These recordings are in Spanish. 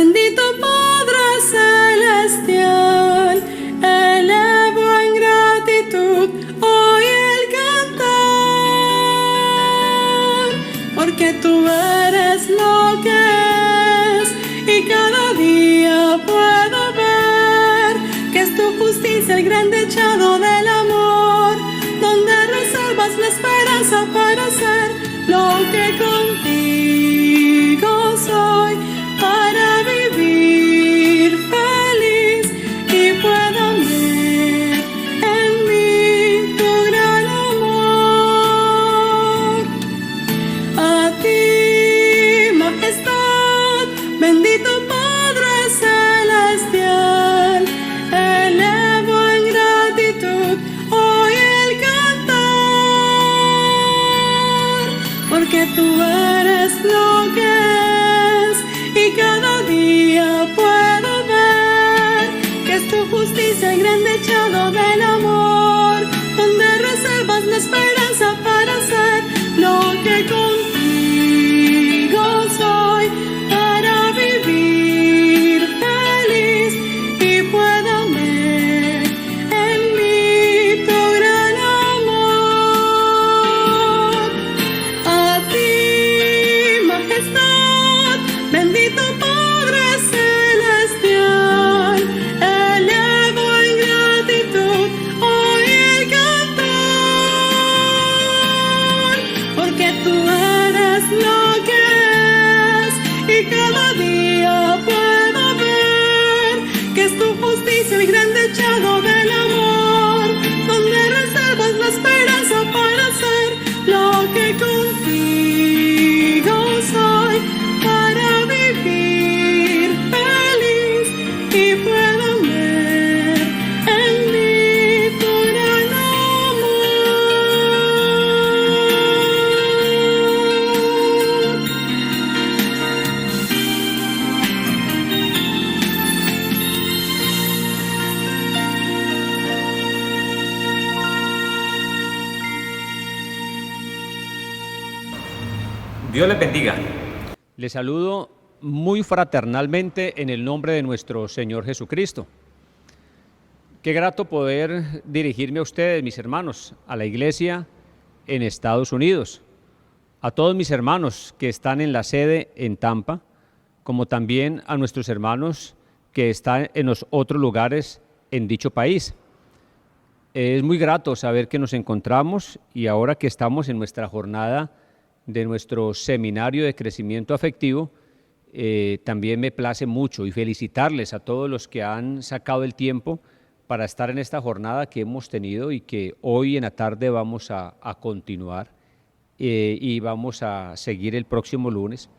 bendito Padre Celestial, elevo en gratitud hoy el cantar, porque tú eres lo que es y cada día puedo ver que es tu justicia el gran dechado del amor, donde reservas la esperanza para ser lo que contigo soy, para vivir feliz y puedo ver en mí tu gran amor. A ti, majestad, bendito Padre Celestial, elevo en gratitud hoy el cantar, porque tú eres lo que es y cada día puedo ver que es tu justicia el gran dechado del amor, donde reservas la esperanza para ser lo que contigo soy, para vivir feliz y puedo ver en mí tu gran amor. A ti, majestad, bendito Padre Celestial, elevo en gratitud hoy el cantar, porque tú eres lo que es y cada día puedo ver que es tu justicia el gran dechado del amor, donde reservas la esperanza para ser lo que contigo soy, para vivir feliz y puedo ver en mí tu gran amor. Dios les bendiga. Les saludo muy fraternalmente en el nombre de nuestro Señor Jesucristo. Qué grato poder dirigirme a ustedes, mis hermanos, a la iglesia en Estados Unidos, a todos mis hermanos que están en la sede en Tampa, como también a nuestros hermanos que están en los otros lugares en dicho país. Es muy grato saber que nos encontramos y ahora que estamos en nuestra jornada de nuestro seminario de crecimiento afectivo, también me place mucho y felicitarles a todos los que han sacado el tiempo para estar en esta jornada que hemos tenido y que hoy en la tarde vamos a continuar y vamos a seguir el próximo lunes.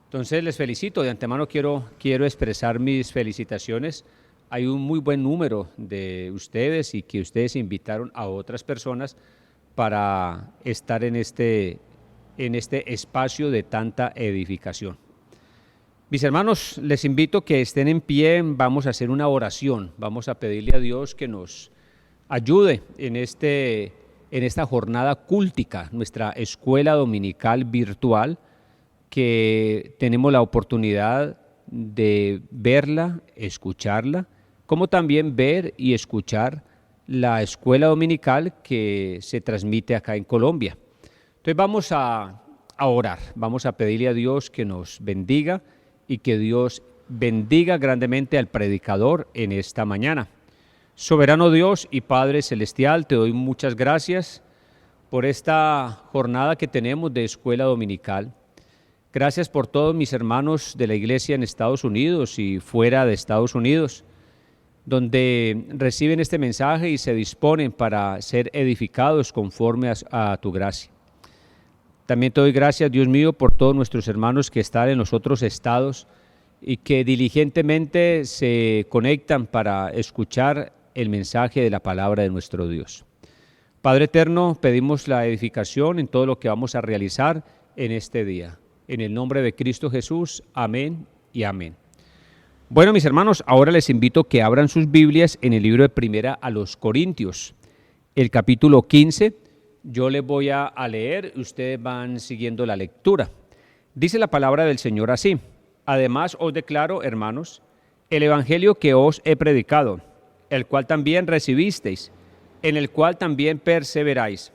Entonces les felicito, de antemano quiero expresar mis felicitaciones. Hay un muy buen número de ustedes y que ustedes invitaron a otras personas para estar en este espacio de tanta edificación. Mis hermanos, les invito a que estén en pie, vamos a hacer una oración, vamos a pedirle a Dios que nos ayude en esta jornada cúltica, nuestra escuela dominical virtual, que tenemos la oportunidad de verla, escucharla, como también ver y escuchar la escuela dominical que se transmite acá en Colombia. Entonces vamos a orar, vamos a pedirle a Dios que nos bendiga y que Dios bendiga grandemente al predicador en esta mañana. Soberano Dios y Padre Celestial, te doy muchas gracias por esta jornada que tenemos de escuela dominical. Gracias por todos mis hermanos de la iglesia en Estados Unidos y fuera de Estados Unidos, donde reciben este mensaje y se disponen para ser edificados conforme a tu gracia. También te doy gracias, Dios mío, por todos nuestros hermanos que están en los otros estados y que diligentemente se conectan para escuchar el mensaje de la palabra de nuestro Dios. Padre eterno, pedimos la edificación en todo lo que vamos a realizar en este día. En el nombre de Cristo Jesús, amén y amén. Bueno, mis hermanos, ahora les invito a que abran sus Biblias en el libro de Primera a los Corintios, el capítulo 15. Yo les voy a leer, ustedes van siguiendo la lectura. Dice la palabra del Señor así: Además os declaro, hermanos, el evangelio que os he predicado, el cual también recibisteis, en el cual también perseveráis,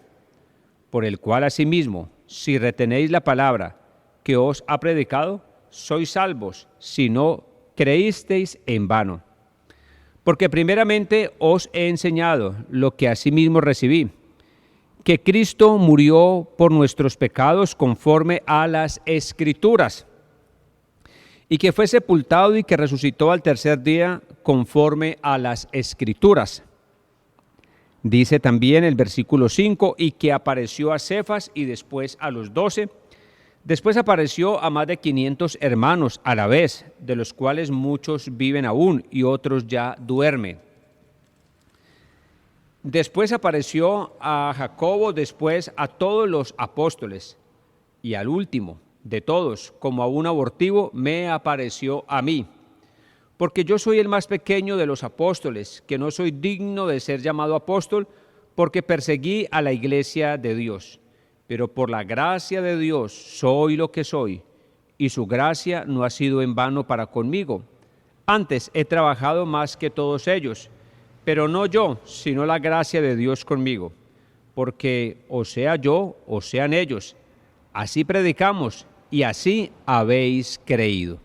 por el cual asimismo, si retenéis la palabra que os ha predicado, sois salvos, si no creísteis en vano. Porque primeramente os he enseñado lo que asimismo recibí, que Cristo murió por nuestros pecados conforme a las Escrituras, y que fue sepultado y que resucitó al tercer día conforme a las Escrituras. Dice también el versículo 5, y que apareció a Cefas y después a los 12. Después apareció a más de 500 hermanos a la vez, de los cuales muchos viven aún y otros ya duermen. Después apareció a Jacobo, después a todos los apóstoles, y al último de todos, como a un abortivo, me apareció a mí. Porque yo soy el más pequeño de los apóstoles, que no soy digno de ser llamado apóstol, porque perseguí a la iglesia de Dios. Pero por la gracia de Dios soy lo que soy, y su gracia no ha sido en vano para conmigo. Antes he trabajado más que todos ellos, pero no yo, sino la gracia de Dios conmigo. Porque o sea yo, o sean ellos, así predicamos y así habéis creído.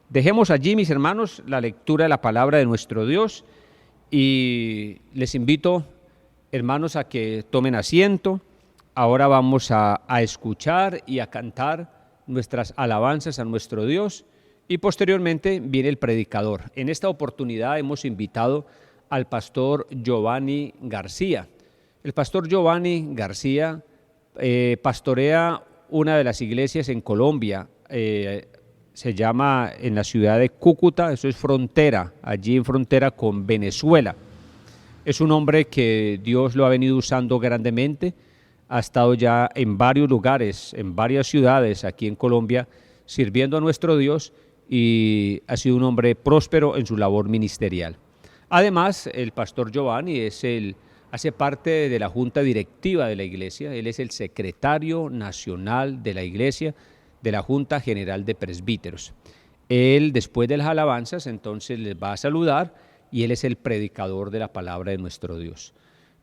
Dejemos allí, mis hermanos, la lectura de la palabra de nuestro Dios y les invito, hermanos, a que tomen asiento. Ahora vamos a escuchar y a cantar nuestras alabanzas a nuestro Dios y posteriormente viene el predicador. En esta oportunidad hemos invitado al pastor Giovanni García. El pastor Giovanni García pastorea una de las iglesias en Colombia, se llama en la ciudad de Cúcuta, eso es frontera, allí en frontera con Venezuela. Es un hombre que Dios lo ha venido usando grandemente, ha estado ya en varios lugares, en varias ciudades aquí en Colombia, sirviendo a nuestro Dios y ha sido un hombre próspero en su labor ministerial. Además, el pastor Giovanni hace parte de la junta directiva de la iglesia, él es el secretario nacional de la iglesia, de la Junta General de Presbíteros. Él, después de las alabanzas, entonces les va a saludar y él es el predicador de la palabra de nuestro Dios.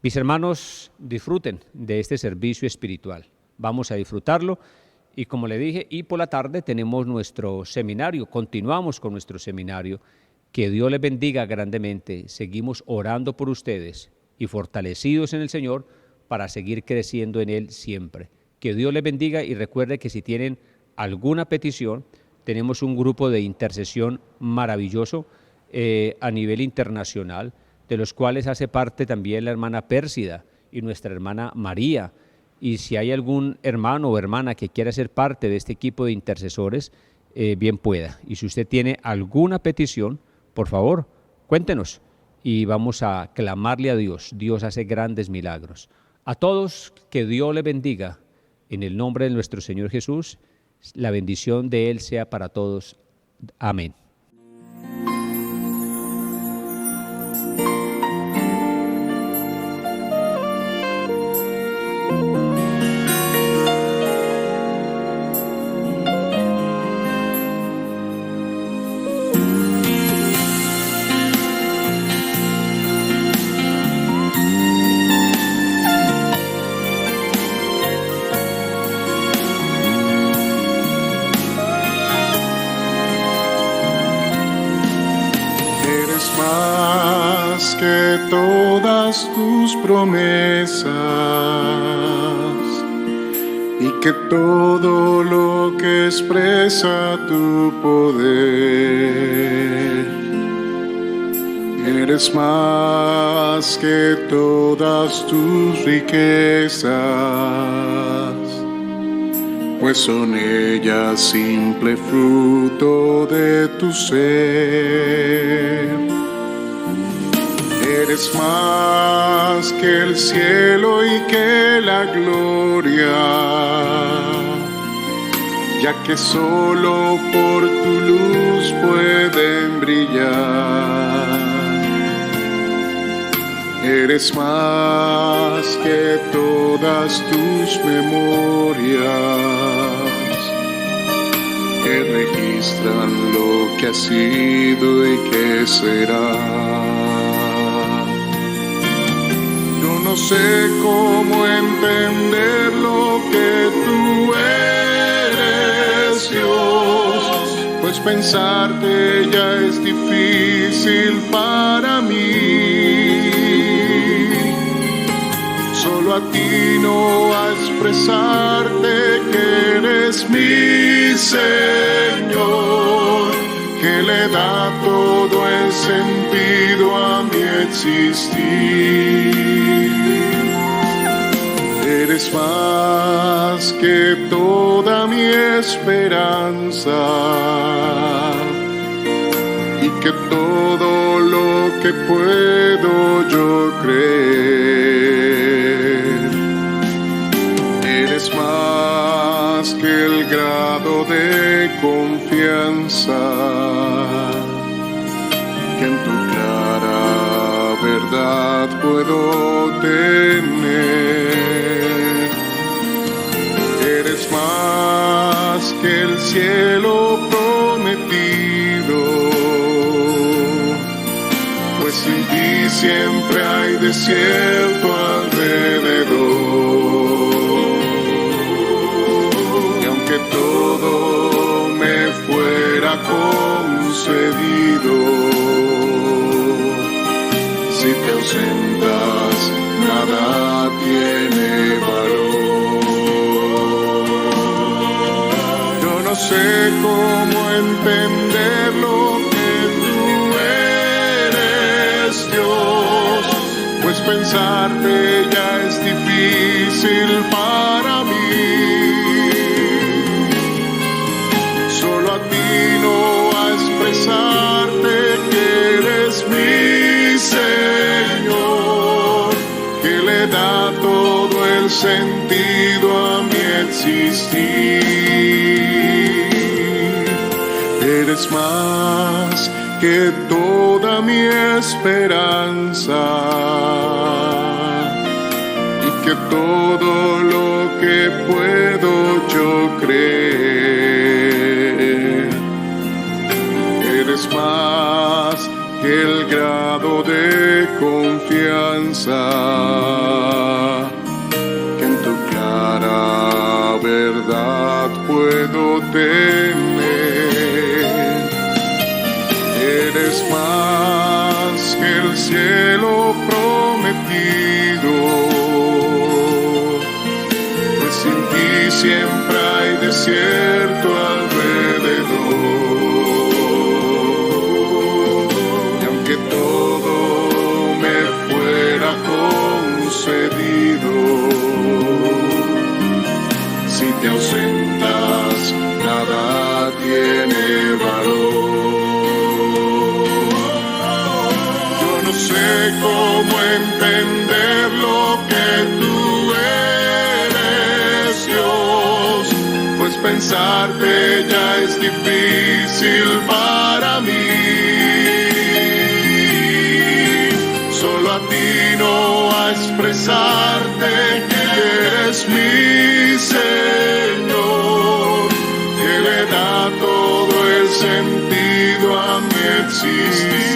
Mis hermanos, disfruten de este servicio espiritual. Vamos a disfrutarlo y como le dije, y por la tarde tenemos nuestro seminario, continuamos con nuestro seminario. Que Dios les bendiga grandemente. Seguimos orando por ustedes y fortalecidos en el Señor para seguir creciendo en Él siempre. Que Dios les bendiga y recuerde que si tienen alguna petición, tenemos un grupo de intercesión maravilloso a nivel internacional, de los cuales hace parte también la hermana Pérsida y nuestra hermana María. Y si hay algún hermano o hermana que quiera ser parte de este equipo de intercesores, bien pueda. Y si usted tiene alguna petición, por favor, cuéntenos y vamos a clamarle a Dios. Dios hace grandes milagros. A todos, que Dios les bendiga. En el nombre de nuestro Señor Jesús, la bendición de Él sea para todos. Amén. Que todas tus promesas y que todo lo que expresa tu poder. Eres más que todas tus riquezas, pues son ellas simple fruto de tu ser. Eres más que el cielo y que la gloria, ya que solo por tu luz pueden brillar. Eres más que todas tus memorias, que registran registran lo que ha sido y que será. Yo no sé cómo entender lo que tú eres, Dios, pues pensarte ya es difícil para mí. Solo atino a expresarte que eres mi Señor, que le da todo el sentido a mi existir. Eres más que toda mi esperanza y que todo lo que puedo yo creer. Eres más que el grado de confianza que en tu clara verdad puedo tener. Eres más que el cielo prometido, pues sin ti siempre hay desierto alrededor. Y aunque todo me fuera concedido, si te ausentas, nada tiene valor. Yo no sé cómo entender lo que tú eres, Dios, pues pensarte ya es difícil para mí. Solo atino a expresarte que eres mi Señor, que le da todo el sentido a mi existir. Eres más que toda mi esperanza y que todo lo que puedo yo creer. Eres más que el grado de confianza que en tu clara verdad puedo tener. Eres más que el cielo prometido, pues sin ti siempre hay desierto alrededor. Si te ausentas, nada tiene valor. Yo no sé cómo entender lo que tú eres, Dios, pues pensarte ya es difícil para mí. Solo atino a expresarte que eres mi Señor, que le da todo el sentido a mi existir.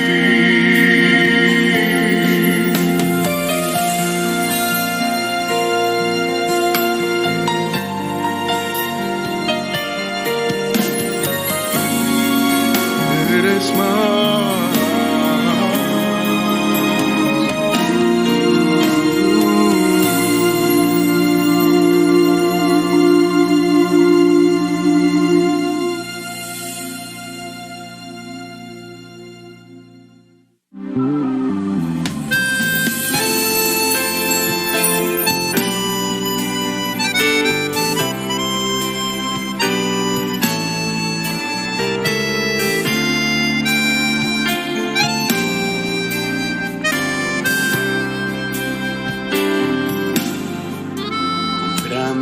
Eres más.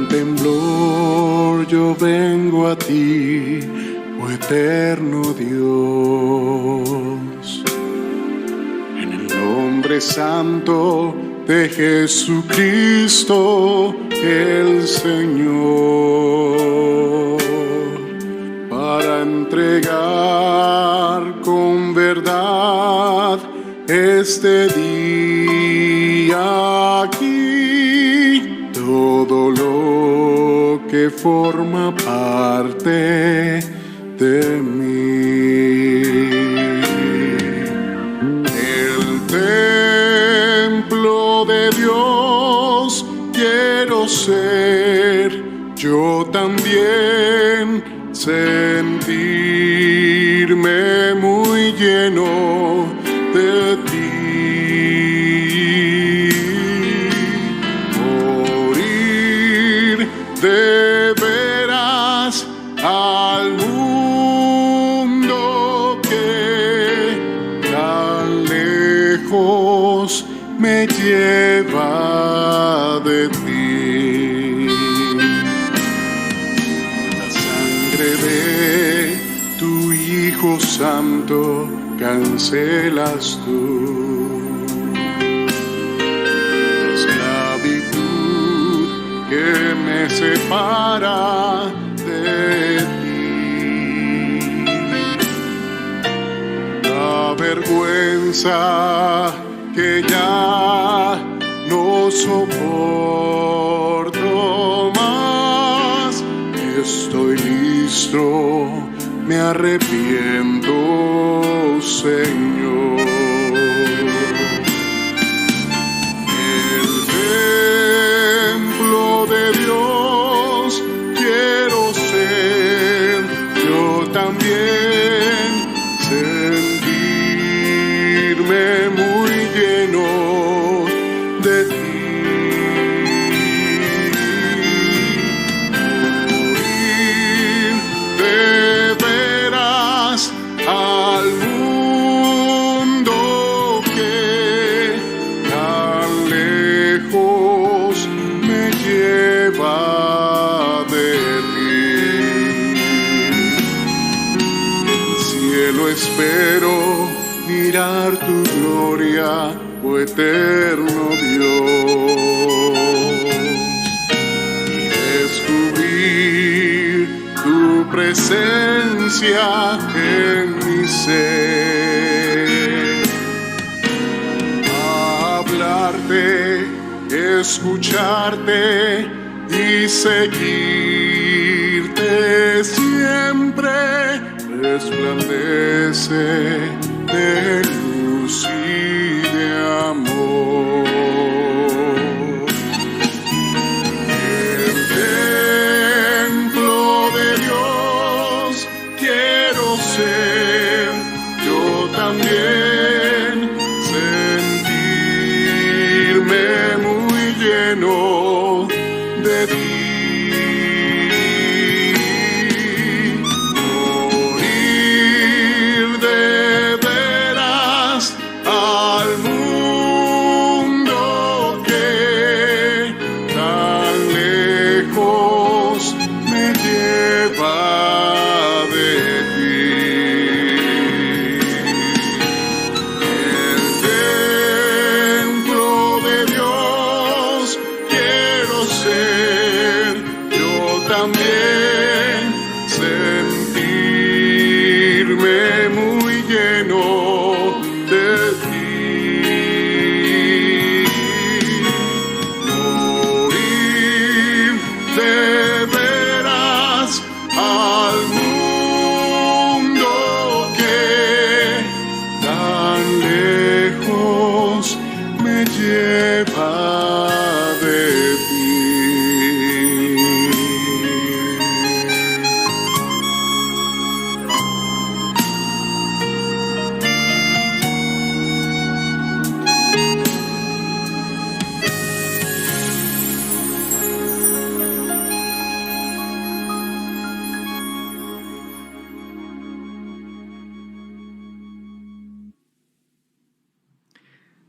Temblor yo vengo a ti, oh eterno Dios, en el nombre santo de Jesucristo el Señor, para entregar este día aquí todo lo que forma parte de mí. El templo de Dios quiero ser, yo también sentirme muy lleno de ti, morir de veras al mundo que tan lejos me lleva de ti. De tu Hijo Santo cancelas tú la esclavitud que me separa de ti, la vergüenza que ya no soporto más. Estoy listo, me arrepiento, Señor. El templo de Dios quiero ser, yo también sentirme muy lleno de ti. Espero mirar tu gloria, oh eterno Dios, y descubrir tu presencia en mi ser. Hablarte, escucharte y seguirte siempre. Resplandece de luz y de amor. El templo de Dios quiero ser, yo también sentirme muy lleno de ti.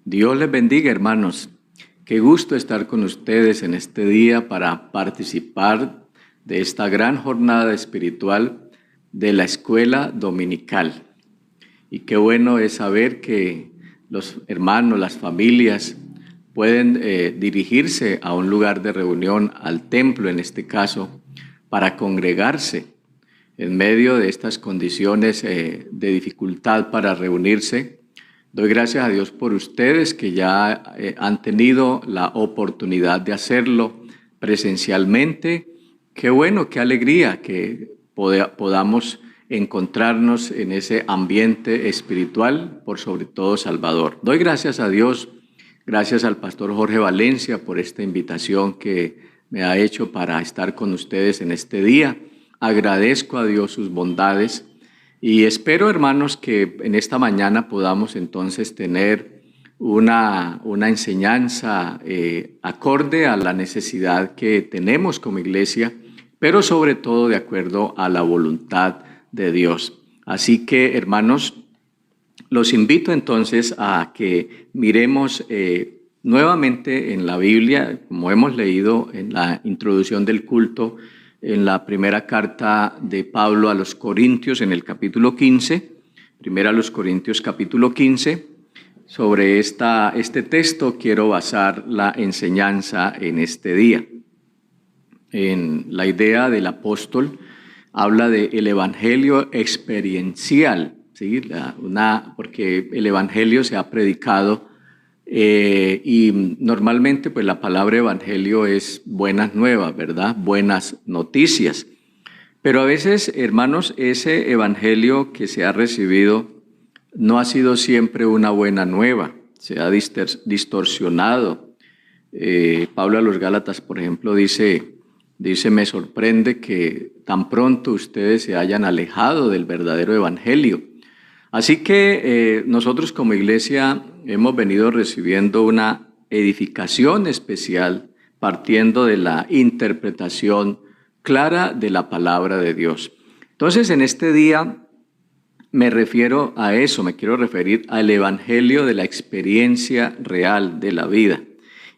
Dios les bendiga, hermanos. Qué gusto estar con ustedes en este día para participar de esta gran jornada espiritual de la escuela dominical. Y qué bueno es saber que los hermanos, las familias, pueden dirigirse a un lugar de reunión, al templo en este caso, para congregarse en medio de estas condiciones de dificultad para reunirse. Doy gracias a Dios por ustedes que ya han tenido la oportunidad de hacerlo presencialmente. Qué bueno, qué alegría que podamos encontrarnos en ese ambiente espiritual, por sobre todo Salvador. Doy gracias a Dios, gracias al pastor Jorge Valencia por esta invitación que me ha hecho para estar con ustedes en este día. Agradezco a Dios sus bondades y espero, hermanos, que en esta mañana podamos entonces tener una enseñanza acorde a la necesidad que tenemos como iglesia, pero sobre todo de acuerdo a la voluntad de Dios. Así que, hermanos, los invito entonces a que miremos nuevamente en la Biblia, como hemos leído en la introducción del culto, en la primera carta de Pablo a los Corintios, en el capítulo 15, primera a los Corintios capítulo 15, sobre este texto quiero basar la enseñanza en este día. En la idea del apóstol habla del evangelio experiencial, ¿sí? Porque el evangelio se ha predicado y normalmente pues la palabra evangelio es buenas nuevas, ¿verdad? Buenas noticias. Pero a veces, hermanos, ese evangelio que se ha recibido no ha sido siempre una buena nueva, se ha distorsionado. Pablo a los Gálatas, por ejemplo, dice, me sorprende que tan pronto ustedes se hayan alejado del verdadero evangelio. Así que nosotros como iglesia hemos venido recibiendo una edificación especial partiendo de la interpretación clara de la palabra de Dios. Entonces, en este día me refiero a eso, me quiero referir al evangelio de la experiencia real de la vida.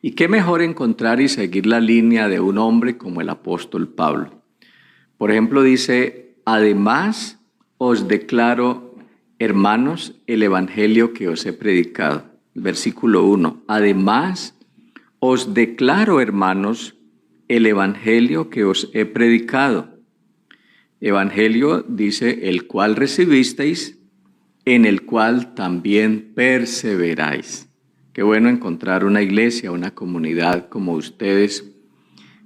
Y qué mejor encontrar y seguir la línea de un hombre como el apóstol Pablo. Por ejemplo, dice, además os declaro, hermanos, el evangelio que os he predicado. Versículo 1. Además, os declaro, hermanos, el evangelio que os he predicado. Evangelio, dice, el cual recibisteis, en el cual también perseveráis. Qué bueno encontrar una iglesia, una comunidad como ustedes,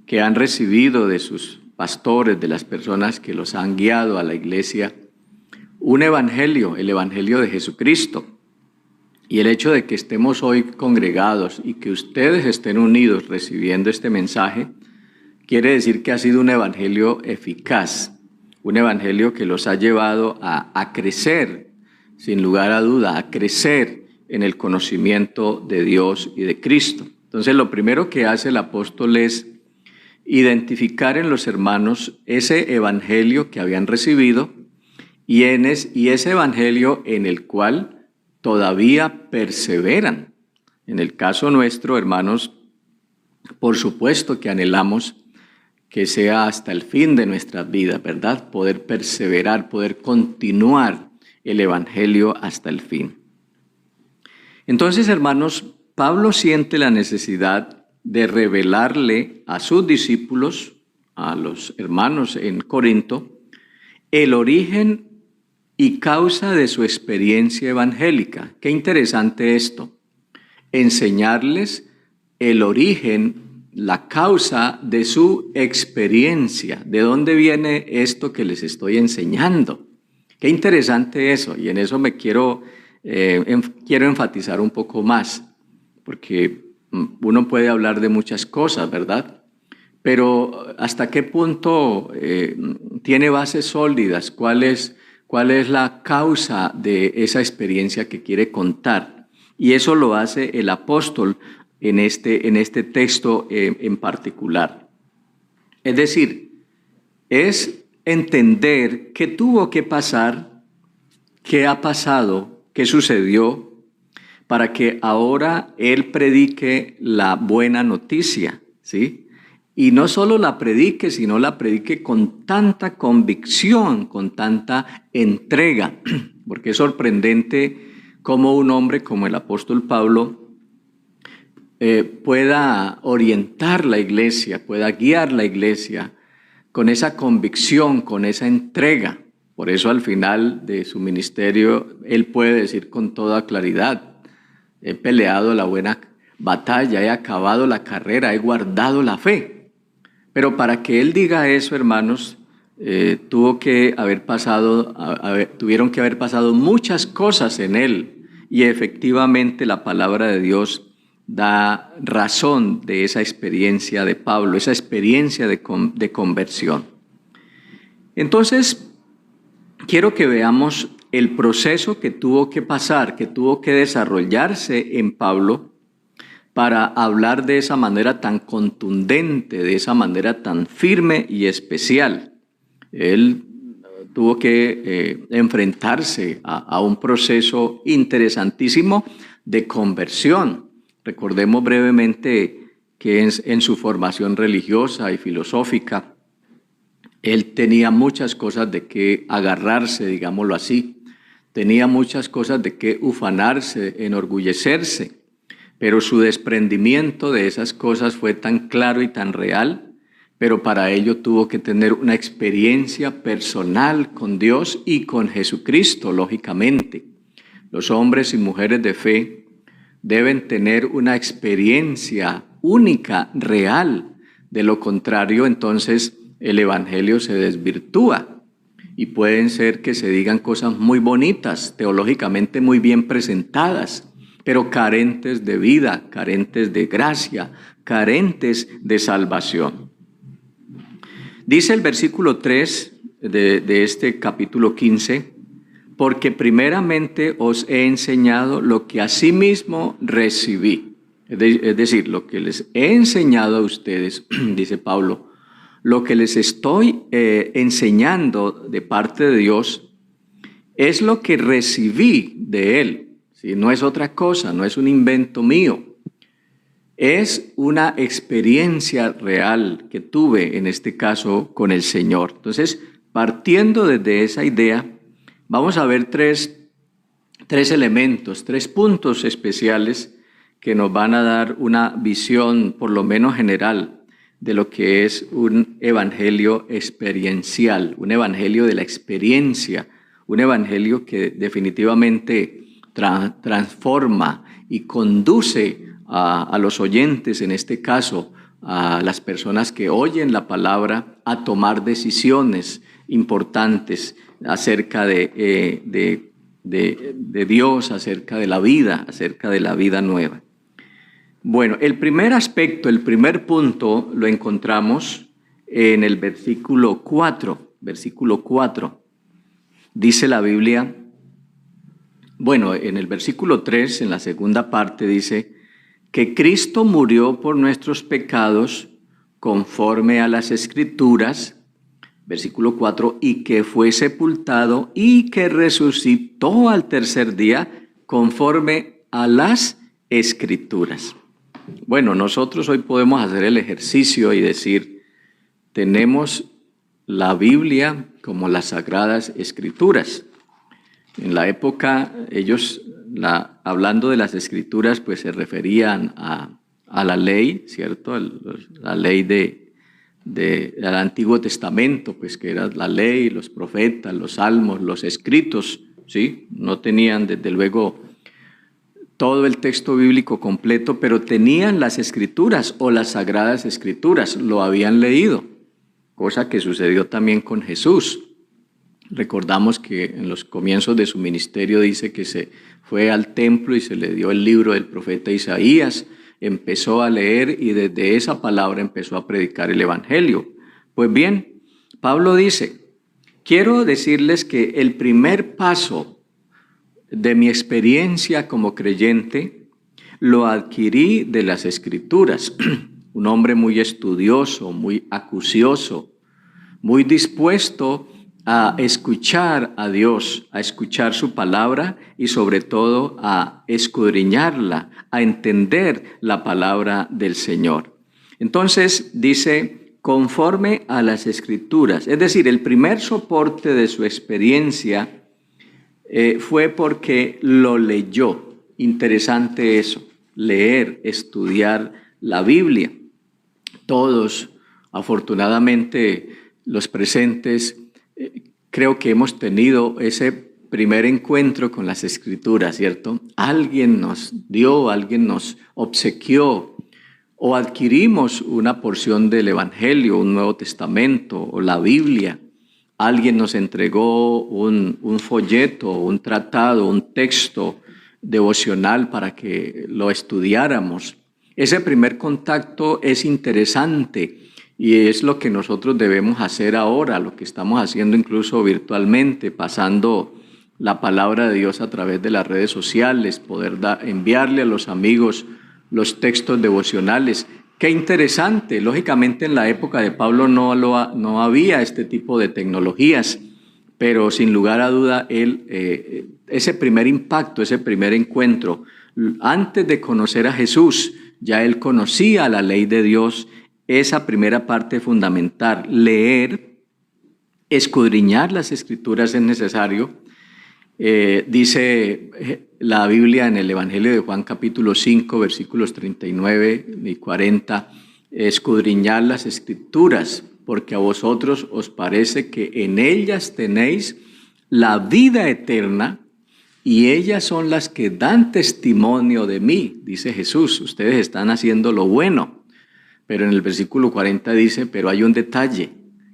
que han recibido de sus pastores, de las personas que los han guiado a la iglesia, un evangelio, el evangelio de Jesucristo. Y el hecho de que estemos hoy congregados y que ustedes estén unidos recibiendo este mensaje, quiere decir que ha sido un evangelio eficaz, un evangelio que los ha llevado a crecer, sin lugar a duda, a crecer en el conocimiento de Dios y de Cristo. Entonces, lo primero que hace el apóstol es identificar en los hermanos ese evangelio que habían recibido y ese evangelio en el cual todavía perseveran. En el caso nuestro, hermanos, por supuesto que anhelamos que sea hasta el fin de nuestras vidas, ¿verdad? Poder perseverar, poder continuar el evangelio hasta el fin. Entonces, hermanos, Pablo siente la necesidad de revelarle a sus discípulos, a los hermanos en Corinto, el origen y causa de su experiencia evangélica. Qué interesante esto, enseñarles el origen, la causa de su experiencia, de dónde viene esto que les estoy enseñando. Qué interesante eso, y en eso me quiero enfatizar un poco más, porque uno puede hablar de muchas cosas, ¿verdad? Pero ¿hasta qué punto tiene bases sólidas? ¿Cuál es la causa de esa experiencia que quiere contar? Y eso lo hace el apóstol en este texto en particular. Es decir, es entender qué tuvo que pasar, qué ha pasado, qué sucedió, para que ahora él predique la buena noticia, ¿sí? Y no solo la predique, sino la predique con tanta convicción, con tanta entrega, porque es sorprendente cómo un hombre como el apóstol Pablo pueda orientar la iglesia, pueda guiar la iglesia con esa convicción, con esa entrega. Por eso al final de su ministerio, él puede decir con toda claridad: he peleado la buena batalla, he acabado la carrera, he guardado la fe. Pero para que él diga eso, hermanos, tuvieron que haber pasado muchas cosas en él, y efectivamente la palabra de Dios da razón de esa experiencia de Pablo, esa experiencia de conversión. Entonces, quiero que veamos el proceso que tuvo que pasar, que tuvo que desarrollarse en Pablo para hablar de esa manera tan contundente, de esa manera tan firme y especial. Él tuvo que enfrentarse a un proceso interesantísimo de conversión. Recordemos brevemente que en su formación religiosa y filosófica, él tenía muchas cosas de qué agarrarse, digámoslo así. Tenía muchas cosas de qué ufanarse, enorgullecerse. Pero su desprendimiento de esas cosas fue tan claro y tan real, pero para ello tuvo que tener una experiencia personal con Dios y con Jesucristo, lógicamente. Los hombres y mujeres de fe deben tener una experiencia única, real. De lo contrario, entonces, el evangelio se desvirtúa y pueden ser que se digan cosas muy bonitas, teológicamente muy bien presentadas, pero carentes de vida, carentes de gracia, carentes de salvación. Dice el versículo 3 de este capítulo 15: porque primeramente os he enseñado lo que asimismo recibí. Es decir, lo que les he enseñado a ustedes, dice Pablo, lo que les estoy enseñando de parte de Dios es lo que recibí de Él. ¿Sí? No es otra cosa, no es un invento mío. Es una experiencia real que tuve, en este caso, con el Señor. Entonces, partiendo desde esa idea, vamos a ver tres elementos, 3 puntos especiales que nos van a dar una visión, por lo menos general, de lo que es un evangelio experiencial, un evangelio de la experiencia, un evangelio que definitivamente transforma y conduce a los oyentes, en este caso, a las personas que oyen la palabra, a tomar decisiones importantes acerca de Dios, acerca de la vida nueva. Bueno, el primer aspecto, el primer punto lo encontramos en el versículo 4. Versículo 4. Dice la Biblia, bueno, en el versículo 3, en la segunda parte, dice que Cristo murió por nuestros pecados conforme a las Escrituras, versículo 4, y que fue sepultado y que resucitó al tercer día conforme a las Escrituras. Bueno, nosotros hoy podemos hacer el ejercicio y decir, tenemos la Biblia como las Sagradas Escrituras. En la época, ellos, hablando de las Escrituras, pues se referían a la ley, ¿cierto? La ley del Antiguo Testamento, pues que era la ley, los profetas, los salmos, los escritos, ¿sí? No tenían, desde luego, todo el texto bíblico completo, pero tenían las Escrituras o las Sagradas Escrituras, lo habían leído, cosa que sucedió también con Jesús. Recordamos que en los comienzos de su ministerio dice que se fue al templo y se le dio el libro del profeta Isaías, empezó a leer y desde esa palabra empezó a predicar el evangelio. Pues bien, Pablo dice, quiero decirles que el primer paso de mi experiencia como creyente lo adquirí de las Escrituras. Un hombre muy estudioso, muy acucioso, muy dispuesto a escuchar a Dios, a escuchar su palabra y sobre todo a escudriñarla, a entender la palabra del Señor. Entonces dice, conforme a las Escrituras, es decir, el primer soporte de su experiencia fue porque lo leyó. Interesante eso, leer, estudiar la Biblia. Todos, afortunadamente, los presentes, creo que hemos tenido ese primer encuentro con las Escrituras, ¿cierto? Alguien nos dio, alguien nos obsequió o adquirimos una porción del Evangelio, un Nuevo Testamento o la Biblia. Alguien nos entregó un folleto, un tratado, un texto devocional para que lo estudiáramos. Ese primer contacto es interesante y es lo que nosotros debemos hacer ahora, lo que estamos haciendo incluso virtualmente, pasando la palabra de Dios a través de las redes sociales, poder enviarle a los amigos los textos devocionales. Qué interesante, lógicamente en la época de Pablo no había este tipo de tecnologías, pero sin lugar a duda ese primer impacto, ese primer encuentro, antes de conocer a Jesús, ya él conocía la ley de Dios. Esa primera parte fundamental, leer, escudriñar las Escrituras es necesario. Dice la Biblia en el Evangelio de Juan capítulo 5, versículos 39 y 40, escudriñad las Escrituras, porque a vosotros os parece que en ellas tenéis la vida eterna y ellas son las que dan testimonio de mí, dice Jesús. Ustedes están haciendo lo bueno. Pero en el versículo 40 dice, pero hay un detalle,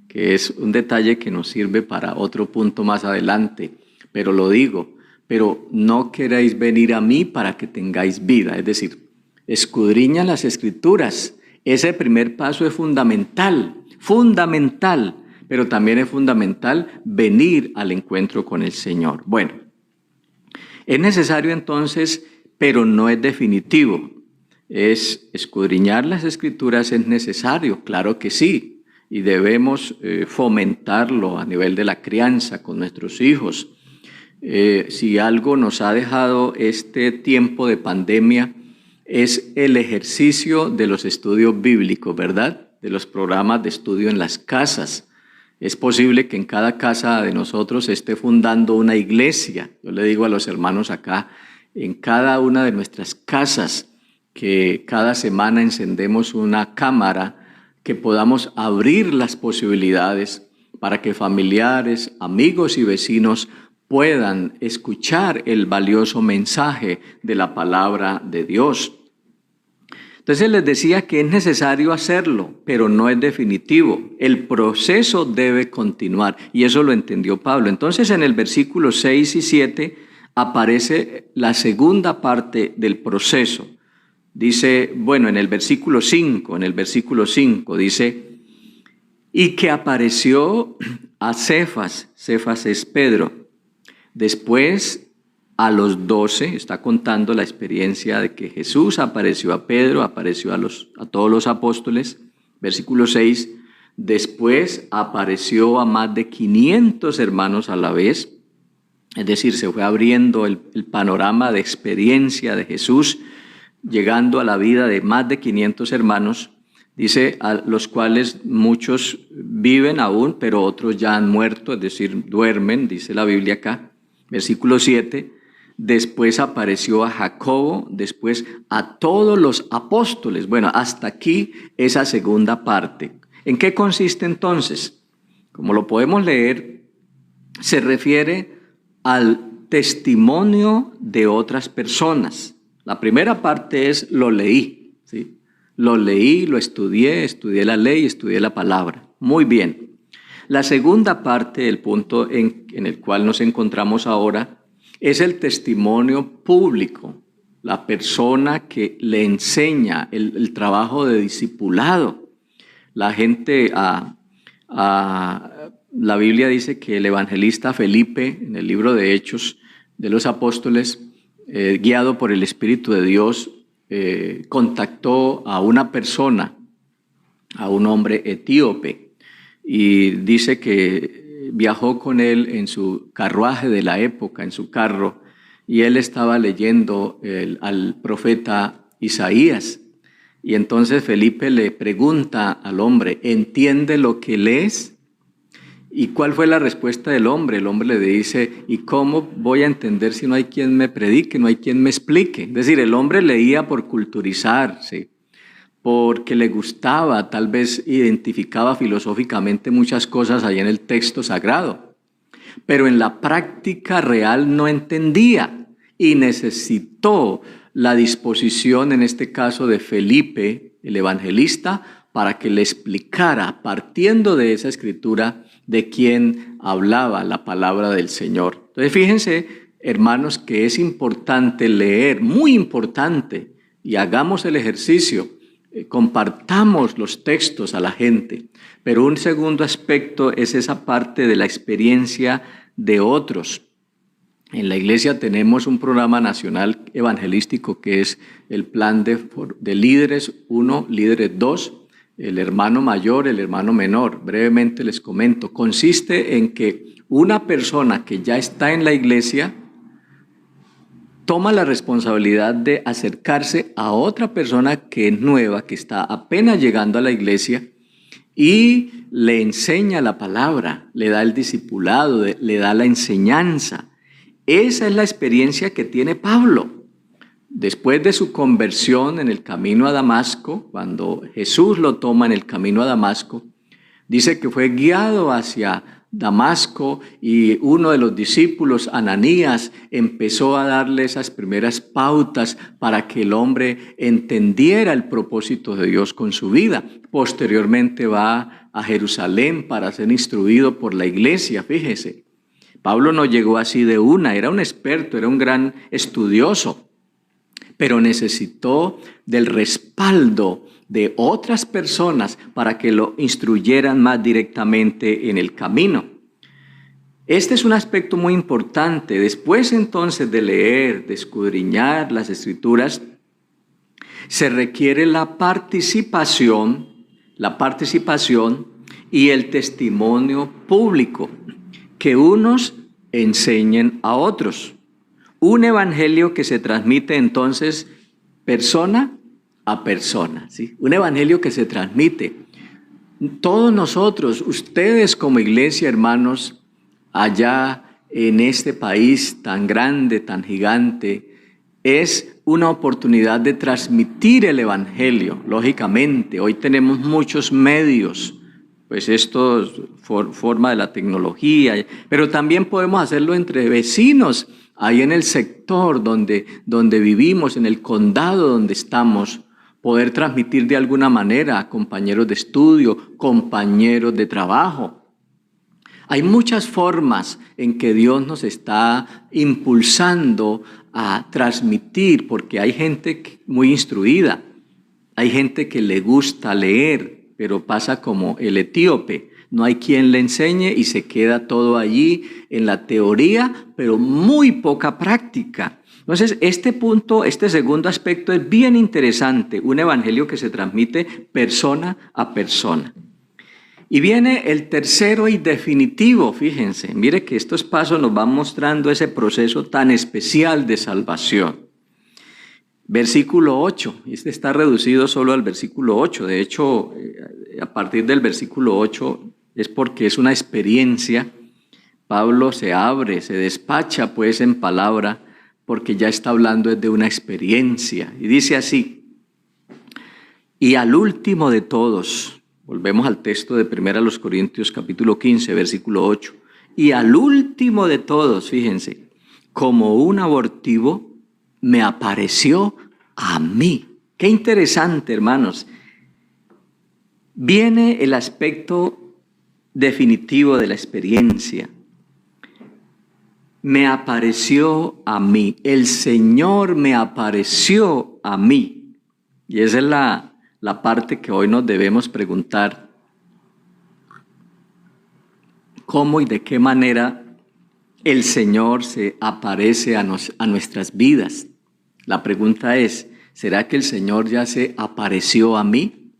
que es un detalle que nos sirve para otro punto más adelante. Pero lo digo, pero no queréis venir a mí para que tengáis vida. Es decir, escudriña las Escrituras. Ese primer paso es fundamental, pero también es fundamental venir al encuentro con el Señor. Bueno, es necesario entonces, pero no es definitivo. Es escudriñar las Escrituras, es necesario, claro que sí, y debemos fomentarlo a nivel de la crianza con nuestros hijos. Si algo nos ha dejado este tiempo de pandemia es el ejercicio de los estudios bíblicos, ¿verdad? De los programas de estudio en las casas. Es posible que en cada casa de nosotros se esté fundando una iglesia. Yo le digo a los hermanos acá, en cada una de nuestras casas, que cada semana encendemos una cámara, que podamos abrir las posibilidades para que familiares, amigos y vecinos puedan escuchar el valioso mensaje de la palabra de Dios. Entonces les decía que es necesario hacerlo, pero no es definitivo. El proceso debe continuar y eso lo entendió Pablo. Entonces en el versículo 6 y 7 aparece la segunda parte del proceso. Dice, bueno, en el versículo 5 dice, y que apareció a Cefas es Pedro, después a los 12, está contando la experiencia de que Jesús apareció a Pedro, apareció a todos los apóstoles, versículo 6, después apareció a más de 500 hermanos a la vez, es decir, se fue abriendo el panorama de experiencia de Jesús, llegando a la vida de más de 500 hermanos, dice, a los cuales muchos viven aún, pero otros ya han muerto, es decir, duermen, dice la Biblia acá. Versículo 7, después apareció a Jacobo, después a todos los apóstoles. Bueno, hasta aquí esa segunda parte. ¿En qué consiste entonces? Como lo podemos leer, se refiere al testimonio de otras personas. La primera parte es lo leí, ¿sí? Lo leí, lo estudié la ley, estudié la palabra. Muy bien. La segunda parte, el punto en el cual nos encontramos ahora, es el testimonio público. La persona que le enseña el trabajo de discipulado. La gente, la Biblia dice que el evangelista Felipe, en el libro de Hechos de los Apóstoles, guiado por el Espíritu de Dios, contactó a una persona, a un hombre etíope, y dice que viajó con él en su carruaje de la época, en su carro, y él estaba leyendo al profeta Isaías. Y entonces Felipe le pregunta al hombre, ¿entiende lo que lees? ¿Y cuál fue la respuesta del hombre? El hombre le dice, ¿y cómo voy a entender si no hay quien me predique, no hay quien me explique? Es decir, el hombre leía por culturizarse, porque le gustaba, tal vez identificaba filosóficamente muchas cosas ahí en el texto sagrado. pero en la práctica real no entendía y necesitó la disposición, en este caso de Felipe, el evangelista, para que le explicara, partiendo de esa escritura, de quién hablaba la palabra del Señor. Entonces fíjense, hermanos, que es importante leer, muy importante, y hagamos el ejercicio, compartamos los textos a la gente. Pero un segundo aspecto es esa parte de la experiencia de otros. En la iglesia tenemos un programa nacional evangelístico que es el plan de líderes 1, líderes 2, el hermano mayor, el hermano menor. Brevemente les comento. Consiste en que una persona que ya está en la iglesia toma la responsabilidad de acercarse a otra persona que es nueva, que está apenas llegando a la iglesia, y le enseña la palabra, le da el discipulado, le da la enseñanza. Esa es la experiencia que tiene Pablo. Después de su conversión en el camino a Damasco, cuando Jesús lo toma en el camino a Damasco, dice que fue guiado hacia Damasco y uno de los discípulos, Ananías, empezó a darle esas primeras pautas para que el hombre entendiera el propósito de Dios con su vida. Posteriormente va a Jerusalén para ser instruido por la iglesia, fíjese. Pablo no llegó así de una, era un experto, era un gran estudioso, pero necesitó del respaldo de otras personas para que lo instruyeran más directamente en el camino. Este es un aspecto muy importante. Después entonces de leer, de escudriñar las Escrituras, se requiere la participación y el testimonio público, que unos enseñen a otros. Un evangelio que se transmite entonces persona a persona, ¿sí? Un evangelio que se transmite. Todos nosotros, ustedes como iglesia, hermanos, allá en este país tan grande, tan gigante, es una oportunidad de transmitir el evangelio. Lógicamente, hoy tenemos muchos medios, pues esto es forma de la tecnología, pero también podemos hacerlo entre vecinos, ahí en el sector donde vivimos, en el condado donde estamos, poder transmitir de alguna manera a compañeros de estudio, compañeros de trabajo. Hay muchas formas en que Dios nos está impulsando a transmitir, porque hay gente muy instruida, hay gente que le gusta leer, pero pasa como el etíope. No hay quien le enseñe y se queda todo allí en la teoría, pero muy poca práctica. Entonces, este segundo aspecto es bien interesante, un evangelio que se transmite persona a persona. Y viene el tercero y definitivo, fíjense, mire que estos pasos nos van mostrando ese proceso tan especial de salvación. Versículo 8, este está reducido solo al versículo 8, de hecho, a partir del versículo 8 es porque es una experiencia. Pablo se abre, se despacha pues en palabra, porque ya está hablando de una experiencia. Y dice así: y al último de todos, volvemos al texto de 1 Corintios capítulo 15, versículo 8. Y al último de todos, fíjense, como un abortivo me apareció a mí. Qué interesante, hermanos. Viene el aspecto definitivo de la experiencia. Me apareció a mí. El Señor me apareció a mí. Y esa es la parte que hoy nos debemos preguntar. ¿Cómo y de qué manera el Señor se aparece a nuestras vidas? La pregunta es, ¿será que el Señor ya se apareció a mí?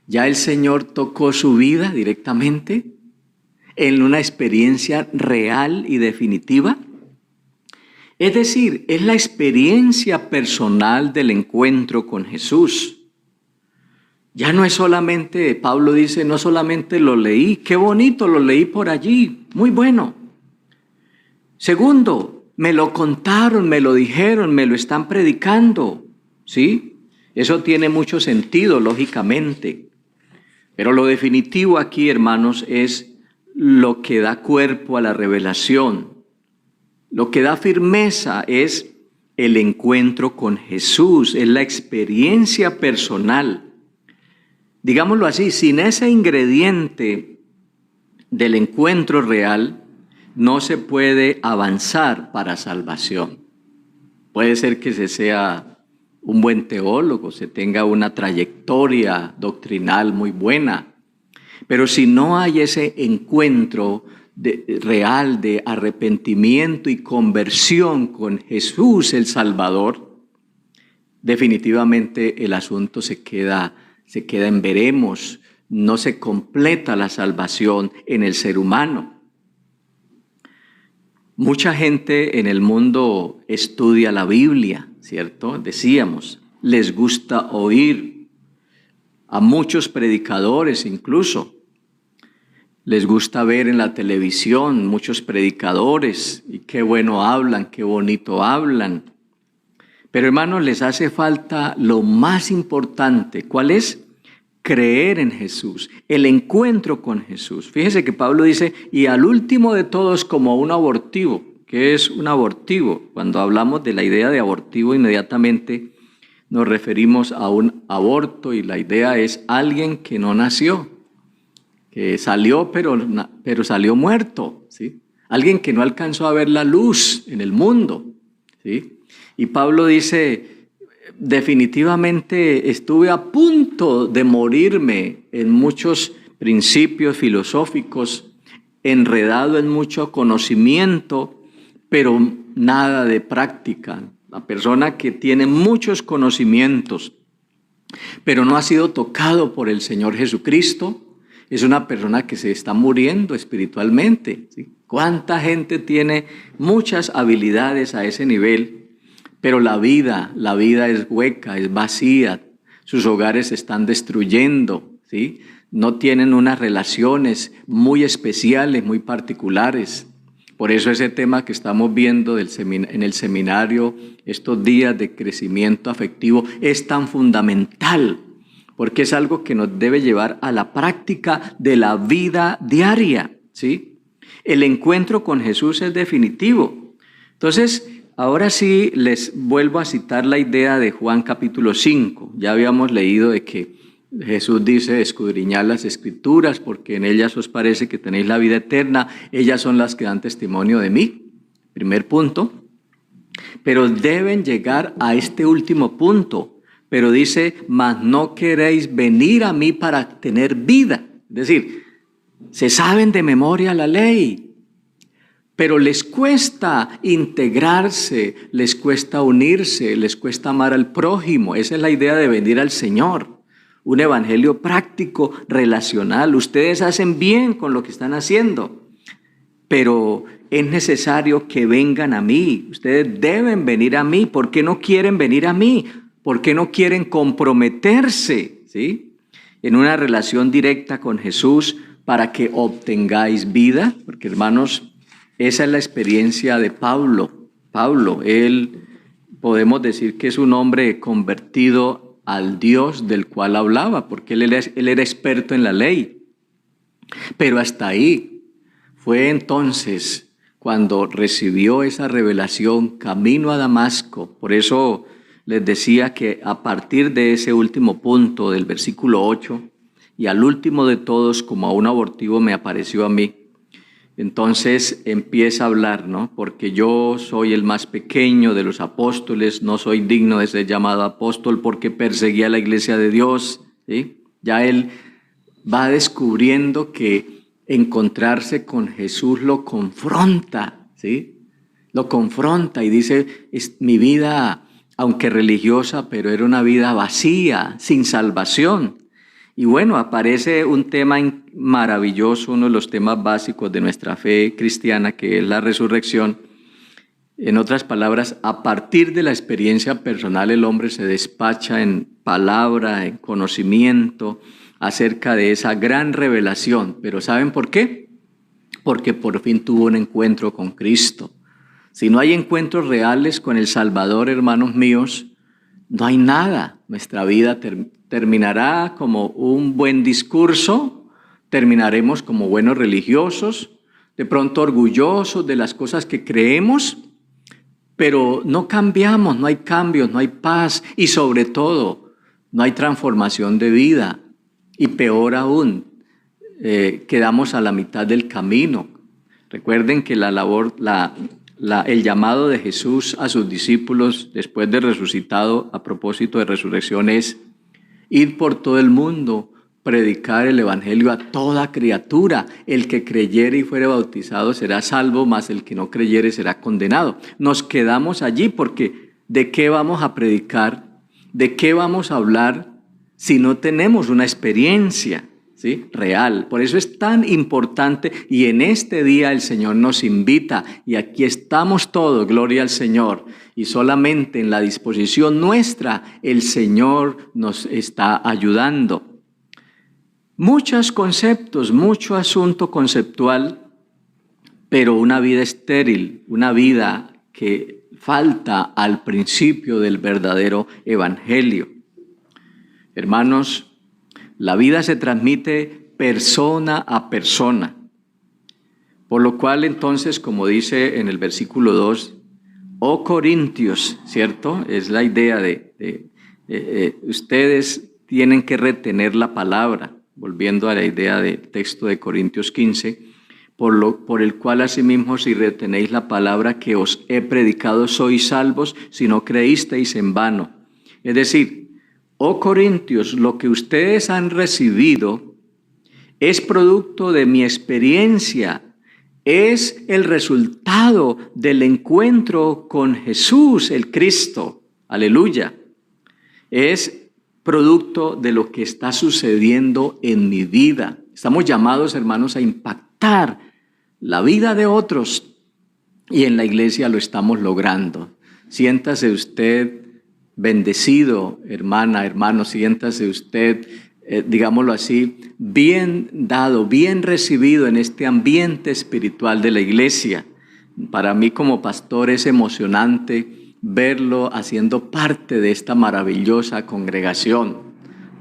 ¿Ya el Señor tocó su vida directamente en una experiencia real y definitiva? Es decir, es la experiencia personal del encuentro con Jesús. Ya no es solamente, Pablo dice, no solamente lo leí, qué bonito, lo leí por allí, muy bueno. Segundo, me lo contaron, me lo dijeron, me lo están predicando, ¿sí? Eso tiene mucho sentido, lógicamente. Pero lo definitivo aquí, hermanos, es lo que da cuerpo a la revelación. Lo que da firmeza es el encuentro con Jesús, es la experiencia personal. Digámoslo así, sin ese ingrediente del encuentro real, no se puede avanzar para salvación. Puede ser que se sea un buen teólogo, se tenga una trayectoria doctrinal muy buena, pero si no hay ese encuentro real de arrepentimiento y conversión con Jesús el Salvador, definitivamente el asunto se queda en veremos, no se completa la salvación en el ser humano. Mucha gente en el mundo estudia la Biblia, ¿cierto? Decíamos, les gusta oír a muchos predicadores incluso. Les gusta ver en la televisión muchos predicadores y qué bueno hablan, qué bonito hablan. Pero hermanos, les hace falta lo más importante. ¿Cuál es? Creer en Jesús, el encuentro con Jesús. Fíjese que Pablo dice, y al último de todos como un abortivo. ¿Qué es un abortivo? Cuando hablamos de la idea de abortivo, inmediatamente nos referimos a un aborto y la idea es alguien que no nació, que salió pero salió muerto, ¿sí? Alguien que no alcanzó a ver la luz en el mundo, ¿sí? Y Pablo dice, definitivamente estuve a punto de morirme en muchos principios filosóficos, enredado en mucho conocimiento, pero nada de práctica. La persona que tiene muchos conocimientos, pero no ha sido tocado por el Señor Jesucristo, es una persona que se está muriendo espiritualmente, ¿sí? ¿Cuánta gente tiene muchas habilidades a ese nivel? Pero la vida es hueca, es vacía, sus hogares se están destruyendo, ¿sí? No tienen unas relaciones muy especiales, muy particulares. Por eso ese tema que estamos viendo en el seminario, estos días de crecimiento afectivo, es tan fundamental, porque es algo que nos debe llevar a la práctica de la vida diaria, ¿sí? El encuentro con Jesús es definitivo. Entonces, ahora sí les vuelvo a citar la idea de Juan capítulo 5. Ya habíamos leído de que Jesús dice, escudriñad las Escrituras, porque en ellas os parece que tenéis la vida eterna. Ellas son las que dan testimonio de mí. Primer punto. Pero deben llegar a este último punto. Pero dice, mas no queréis venir a mí para tener vida. Es decir, se saben de memoria la ley, pero les cuesta integrarse, les cuesta unirse, les cuesta amar al prójimo. Esa es la idea de venir al Señor. Un evangelio práctico, relacional. Ustedes hacen bien con lo que están haciendo, pero es necesario que vengan a mí. Ustedes deben venir a mí. ¿Por qué no quieren venir a mí? ¿Por qué no quieren comprometerse, ¿sí?, en una relación directa con Jesús para que obtengáis vida? Porque, hermanos, esa es la experiencia de Pablo. Pablo, él podemos decir que es un hombre convertido al Dios del cual hablaba, porque él era experto en la ley. Pero hasta ahí. Fue entonces cuando recibió esa revelación camino a Damasco. Por eso les decía que a partir de ese último punto del versículo 8, y al último de todos, como a un abortivo me apareció a mí, entonces empieza a hablar, ¿no? Porque yo soy el más pequeño de los apóstoles, no soy digno de ser llamado apóstol porque perseguía a la iglesia de Dios, ¿sí? Ya él va descubriendo que encontrarse con Jesús lo confronta, ¿sí? Lo confronta y dice, mi vida, aunque religiosa, pero era una vida vacía, sin salvación. Y bueno, aparece un tema maravilloso, uno de los temas básicos de nuestra fe cristiana, que es la resurrección. En otras palabras, a partir de la experiencia personal, el hombre se despacha en palabra, en conocimiento, acerca de esa gran revelación. Pero ¿saben por qué? Porque por fin tuvo un encuentro con Cristo. Si no hay encuentros reales con el Salvador, hermanos míos, no hay nada. Nuestra vida terminará como un buen discurso, terminaremos como buenos religiosos, de pronto orgullosos de las cosas que creemos, pero no cambiamos, no hay cambios, no hay paz y sobre todo no hay transformación de vida. Y peor aún, quedamos a la mitad del camino. Recuerden que el llamado de Jesús a sus discípulos después de resucitado, a propósito de resurrección, es ir por todo el mundo, predicar el evangelio a toda criatura. El que creyere y fuere bautizado será salvo, mas el que no creyere será condenado. Nos quedamos allí porque ¿de qué vamos a predicar? ¿De qué vamos a hablar si no tenemos una experiencia, ¿sí?, real? Por eso es tan importante, y en este día el Señor nos invita, y aquí estamos todos, gloria al Señor, y solamente en la disposición nuestra el Señor nos está ayudando. Muchos conceptos, mucho asunto conceptual, pero una vida estéril, una vida que falta al principio del verdadero evangelio. Hermanos, la vida se transmite persona a persona, por lo cual entonces, como dice en el versículo 2, oh Corintios, ¿cierto? Es la idea de ustedes tienen que retener la palabra, volviendo a la idea del texto de Corintios 15, por el cual asimismo si retenéis la palabra que os he predicado sois salvos, si no creísteis en vano. Es decir, oh Corintios, lo que ustedes han recibido es producto de mi experiencia, es el resultado del encuentro con Jesús, el Cristo. Aleluya. Es producto de lo que está sucediendo en mi vida. Estamos llamados, hermanos, a impactar la vida de otros y en la iglesia lo estamos logrando. Siéntase usted bendecido, hermana, hermano, siéntase usted, digámoslo así, bien dado, bien recibido en este ambiente espiritual de la iglesia. Para mí como pastor es emocionante verlo haciendo parte de esta maravillosa congregación.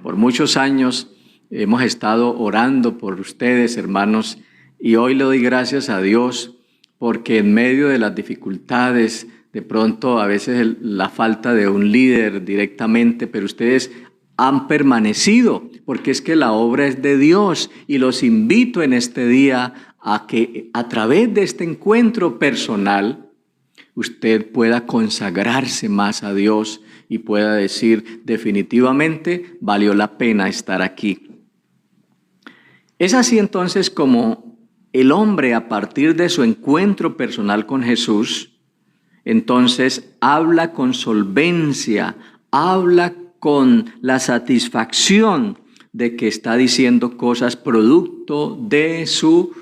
Por muchos años hemos estado orando por ustedes, hermanos, y hoy le doy gracias a Dios porque en medio de las dificultades, de pronto a veces la falta de un líder directamente, pero ustedes han permanecido, porque es que la obra es de Dios, y los invito en este día a que a través de este encuentro personal usted pueda consagrarse más a Dios y pueda decir definitivamente valió la pena estar aquí. Es así entonces como el hombre, a partir de su encuentro personal con Jesús, entonces habla con solvencia, habla con la satisfacción de que está diciendo cosas producto de su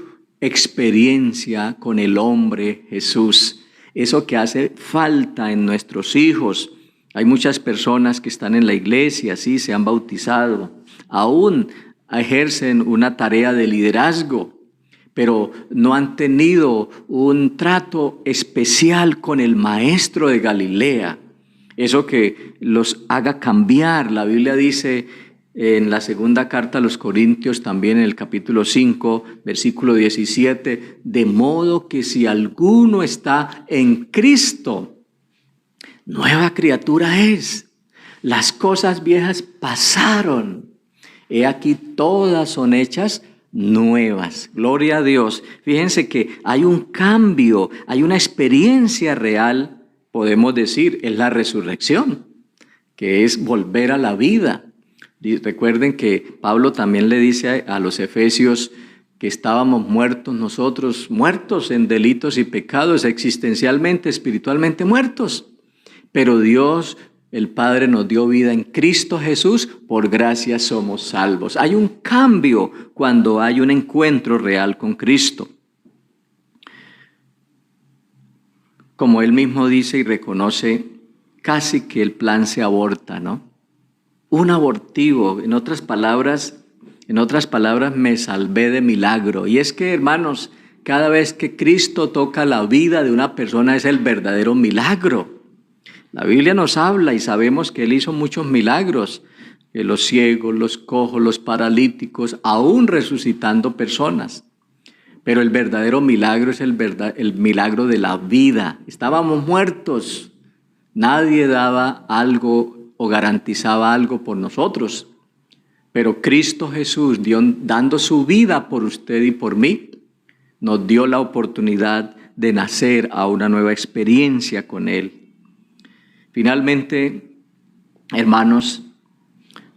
experiencia con el hombre Jesús. Eso que hace falta en nuestros hijos. Hay muchas personas que están en la iglesia, sí, se han bautizado, aún ejercen una tarea de liderazgo, pero no han tenido un trato especial con el Maestro de Galilea. Eso que los haga cambiar. La Biblia dice en la segunda carta a los Corintios, también en el capítulo 5, versículo 17, de modo que si alguno está en Cristo, nueva criatura es. Las cosas viejas pasaron. He aquí todas son hechas nuevas. Gloria a Dios. Fíjense que hay un cambio, hay una experiencia real, podemos decir, es la resurrección, que es volver a la vida. Recuerden que Pablo también le dice a los efesios que estábamos muertos nosotros, muertos en delitos y pecados, existencialmente, espiritualmente muertos. Pero Dios, el Padre, nos dio vida en Cristo Jesús, por gracia somos salvos. Hay un cambio cuando hay un encuentro real con Cristo. Como él mismo dice y reconoce, casi que el plan se aborta, ¿no? Un abortivo, en otras palabras, me salvé de milagro. Y es que, hermanos, cada vez que Cristo toca la vida de una persona es el verdadero milagro. La Biblia nos habla y sabemos que Él hizo muchos milagros. los ciegos, los cojos, los paralíticos, aún resucitando personas. Pero el verdadero milagro es el milagro de la vida. Estábamos muertos. Nadie daba algo o garantizaba algo por nosotros. Pero Cristo Jesús, dando su vida por usted y por mí, nos dio la oportunidad de nacer a una nueva experiencia con Él. Finalmente, hermanos,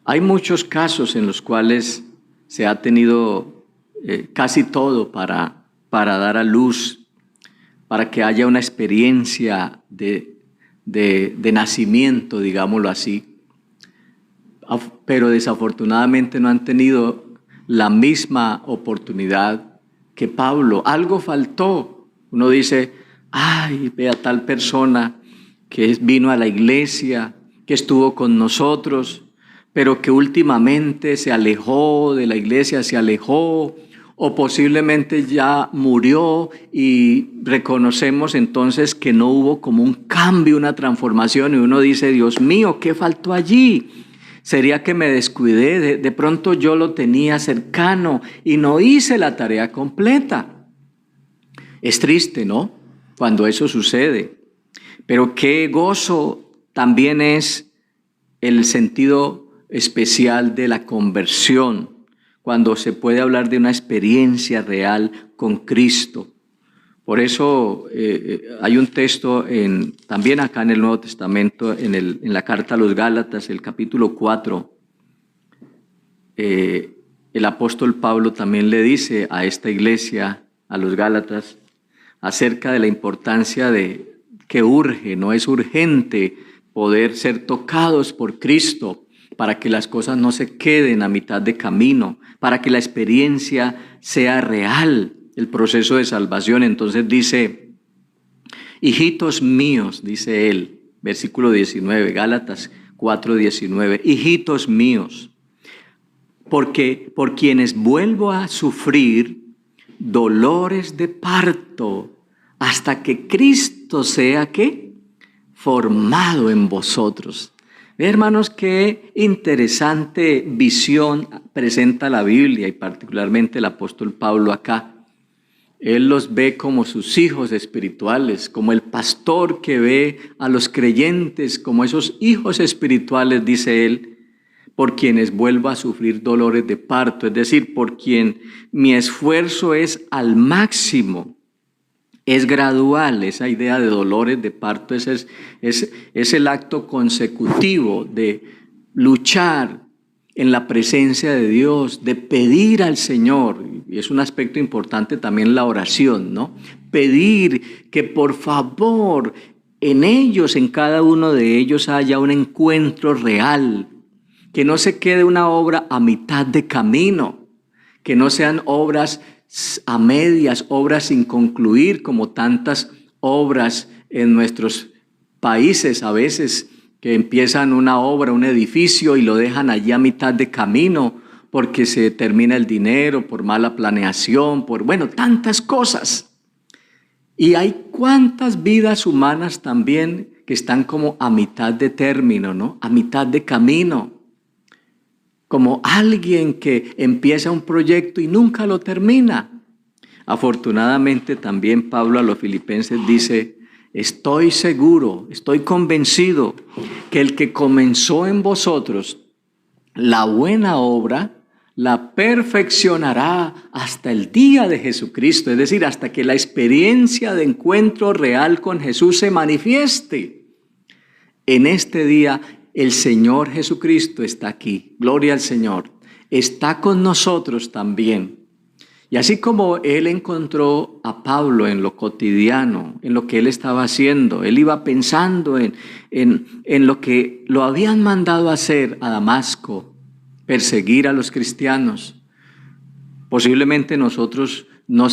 hay muchos casos en los cuales se ha tenido casi todo para dar a luz, para que haya una experiencia de nacimiento, digámoslo así. Pero desafortunadamente no han tenido la misma oportunidad que Pablo. Algo faltó. Uno dice, ay, ve a tal persona que vino a la iglesia, que estuvo con nosotros, pero que últimamente se alejó de la iglesia, se alejó, o posiblemente ya murió, y reconocemos entonces que no hubo como un cambio, una transformación, y uno dice, Dios mío, ¿qué faltó allí? ¿Sería que me descuidé? De pronto yo lo tenía cercano y no hice la tarea completa. Es triste, ¿no? Cuando eso sucede. Pero qué gozo también es el sentido especial de la conversión, cuando se puede hablar de una experiencia real con Cristo. Por eso hay un texto también acá en el Nuevo Testamento, en la carta a los Gálatas, el capítulo 4. El apóstol Pablo también le dice a esta iglesia, a los Gálatas, acerca de la importancia de que urge, no es urgente poder ser tocados por Cristo para que las cosas no se queden a mitad de camino, para que la experiencia sea real, el proceso de salvación. Entonces dice, hijitos míos, dice él, versículo 19, Gálatas 4:19, hijitos míos, porque por quienes vuelvo a sufrir dolores de parto hasta que Cristo sea, ¿qué? Formado en vosotros. Hermanos, qué interesante visión presenta la Biblia y particularmente el apóstol Pablo acá. Él los ve como sus hijos espirituales, como el pastor que ve a los creyentes como esos hijos espirituales, dice él, por quienes vuelvo a sufrir dolores de parto, es decir, por quien mi esfuerzo es al máximo. Es gradual, esa idea de dolores de parto es el acto consecutivo de luchar en la presencia de Dios, de pedir al Señor, y es un aspecto importante también la oración, ¿no? Pedir que por favor en ellos, en cada uno de ellos haya un encuentro real, que no se quede una obra a mitad de camino, que no sean obras a medias, obras sin concluir, como tantas obras en nuestros países a veces, que empiezan una obra, un edificio y lo dejan allí a mitad de camino porque se termina el dinero, por mala planeación, tantas cosas. Y hay cuántas vidas humanas también que están como a mitad de término, ¿no? A mitad de camino. Como alguien que empieza un proyecto y nunca lo termina. Afortunadamente también Pablo a los Filipenses dice, estoy seguro, estoy convencido que el que comenzó en vosotros la buena obra, la perfeccionará hasta el día de Jesucristo, es decir, hasta que la experiencia de encuentro real con Jesús se manifieste. En este día el Señor Jesucristo está aquí, gloria al Señor, está con nosotros también. Y así como Él encontró a Pablo en lo cotidiano, en lo que Él estaba haciendo, Él iba pensando en lo que lo habían mandado a hacer a Damasco, perseguir a los cristianos. Posiblemente nosotros no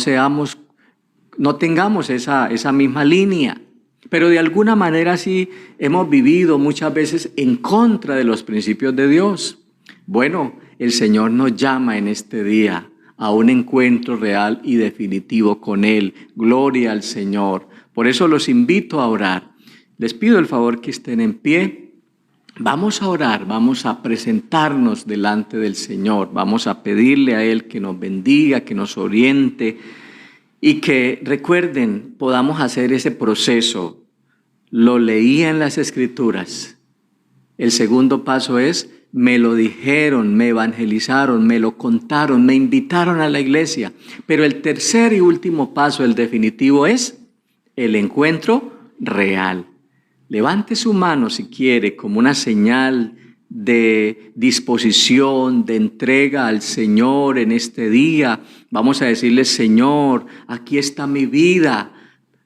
tengamos esa misma línea, pero de alguna manera sí hemos vivido muchas veces en contra de los principios de Dios. Bueno, el Señor nos llama en este día a un encuentro real y definitivo con Él. Gloria al Señor. Por eso los invito a orar. Les pido el favor que estén en pie Vamos a orar, vamos a presentarnos delante del Señor, vamos a pedirle a Él que nos bendiga, que nos oriente y que, recuerden, podamos hacer ese proceso. Lo leía en las Escrituras. El segundo paso es, me lo dijeron, me evangelizaron, me lo contaron, me invitaron a la iglesia. Pero el tercer y último paso, el definitivo, es el encuentro real. Levante su mano si quiere como una señal de disposición, de entrega al Señor en este día. Vamos a decirle, Señor, aquí está mi vida,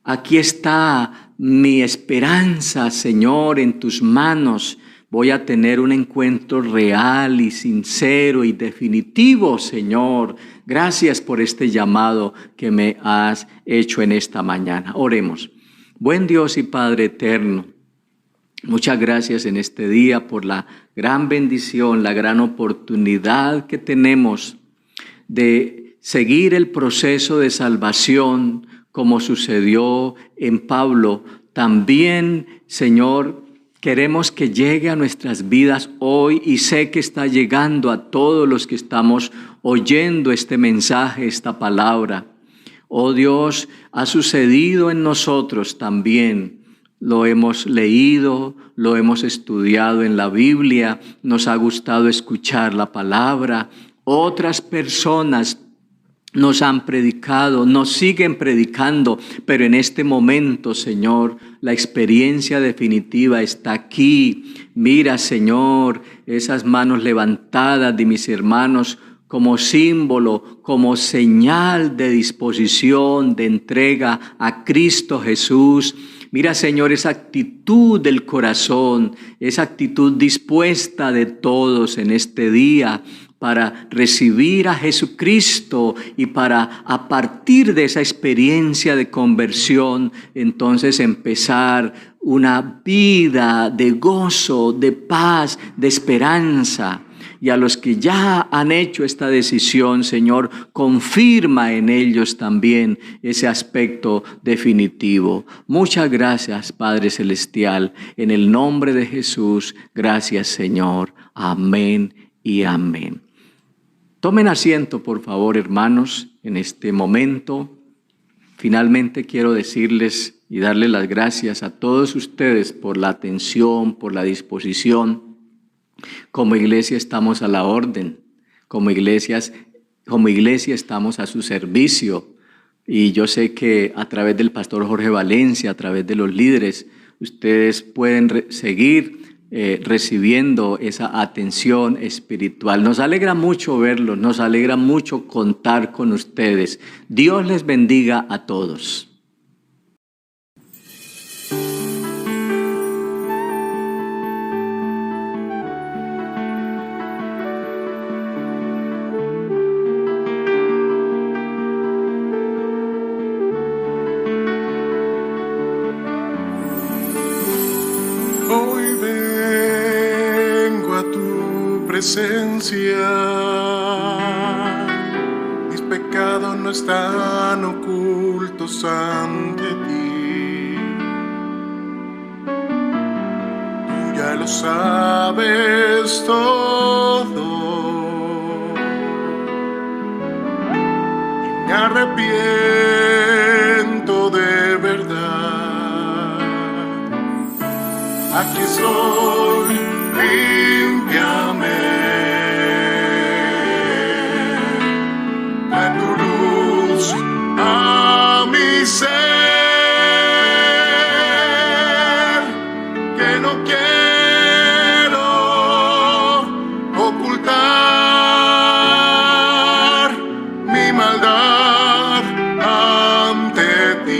aquí está mi esperanza, Señor, en tus manos. Voy a tener un encuentro real y sincero y definitivo, Señor. Gracias por este llamado que me has hecho en esta mañana. Oremos. Buen Dios y Padre eterno, muchas gracias en este día por la gran bendición, la gran oportunidad que tenemos de seguir el proceso de salvación como sucedió en Pablo. También, Señor, queremos que llegue a nuestras vidas hoy y sé que está llegando a todos los que estamos oyendo este mensaje, esta palabra. Oh Dios, ha sucedido en nosotros también. Lo hemos leído, lo hemos estudiado en la Biblia, nos ha gustado escuchar la palabra. Otras personas nos han predicado, nos siguen predicando, pero en este momento, Señor, la experiencia definitiva está aquí. Mira, Señor, esas manos levantadas de mis hermanos como símbolo, como señal de disposición, de entrega a Cristo Jesús. Mira, Señor, esa actitud del corazón, esa actitud dispuesta de todos en este día para recibir a Jesucristo y para, a partir de esa experiencia de conversión, entonces empezar una vida de gozo, de paz, de esperanza. Y a los que ya han hecho esta decisión, Señor, confirma en ellos también ese aspecto definitivo. Muchas gracias, Padre Celestial. En el nombre de Jesús, gracias, Señor. Amén y amén. Tomen asiento, por favor, hermanos, en este momento. Finalmente quiero decirles y darles las gracias a todos ustedes por la atención, por la disposición. Como iglesia estamos a la orden, como iglesia estamos a su servicio, y yo sé que a través del pastor Jorge Valencia, a través de los líderes, ustedes pueden seguir recibiendo esa atención espiritual. Nos alegra mucho verlos, nos alegra mucho contar con ustedes. Dios les bendiga a todos. Hoy vengo a tu presencia, mis pecados no están ocultos ante ti. Tú ya lo sabes todo y me arrepiento de verdad. Aquí estoy, límpiame, trae tu luz a mi ser, que no quiero ocultar mi maldad ante ti.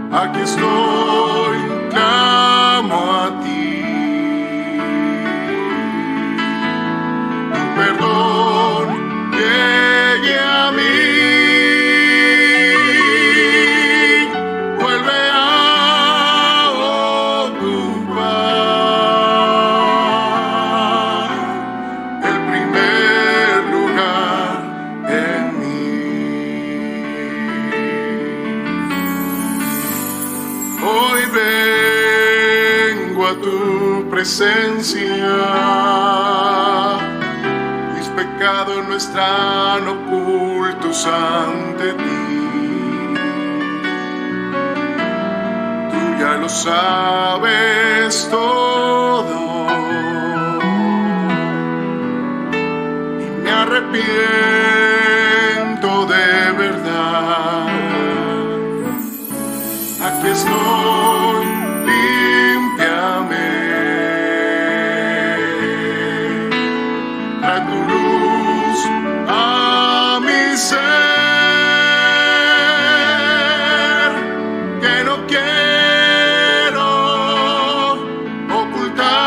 Aquí estoy, clamo a a tu presencia. Mis pecados no están ocultos ante ti. Tú ya lo sabes todo. Y me arrepiento de verdad. Aquí estoy, límpiame. Trae tu luz a mi ser, que no quiero ocultar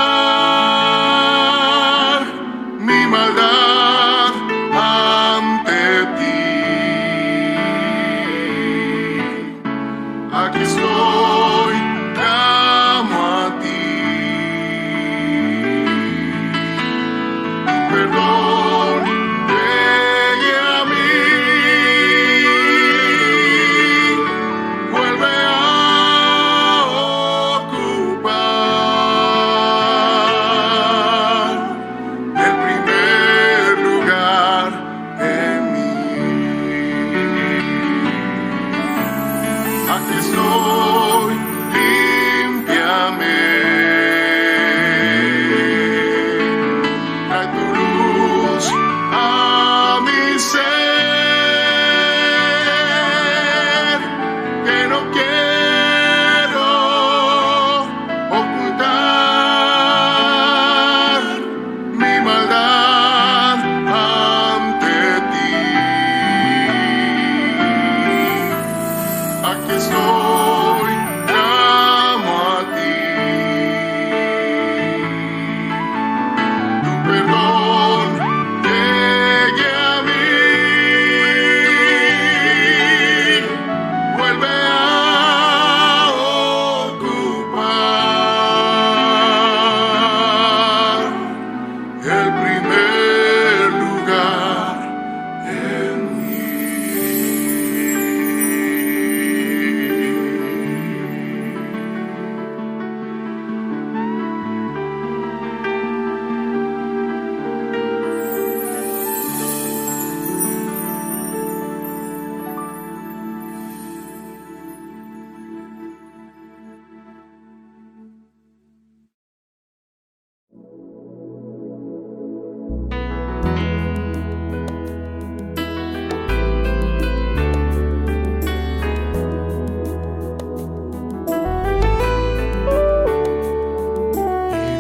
mi maldad ante ti. Aquí estoy, clamo a ti. Tu perdón llegue a mí. Vuelve a ocupar el primer lugar en mí. Aquí estoy, límpiame. Trae tu luz a mi ser, que no quiero ocultar mi maldad ante ti. Aquí estoy, clamo a ti. Tu perdón llegue a mí. Vuelve a ocupar el primer lugar en mí.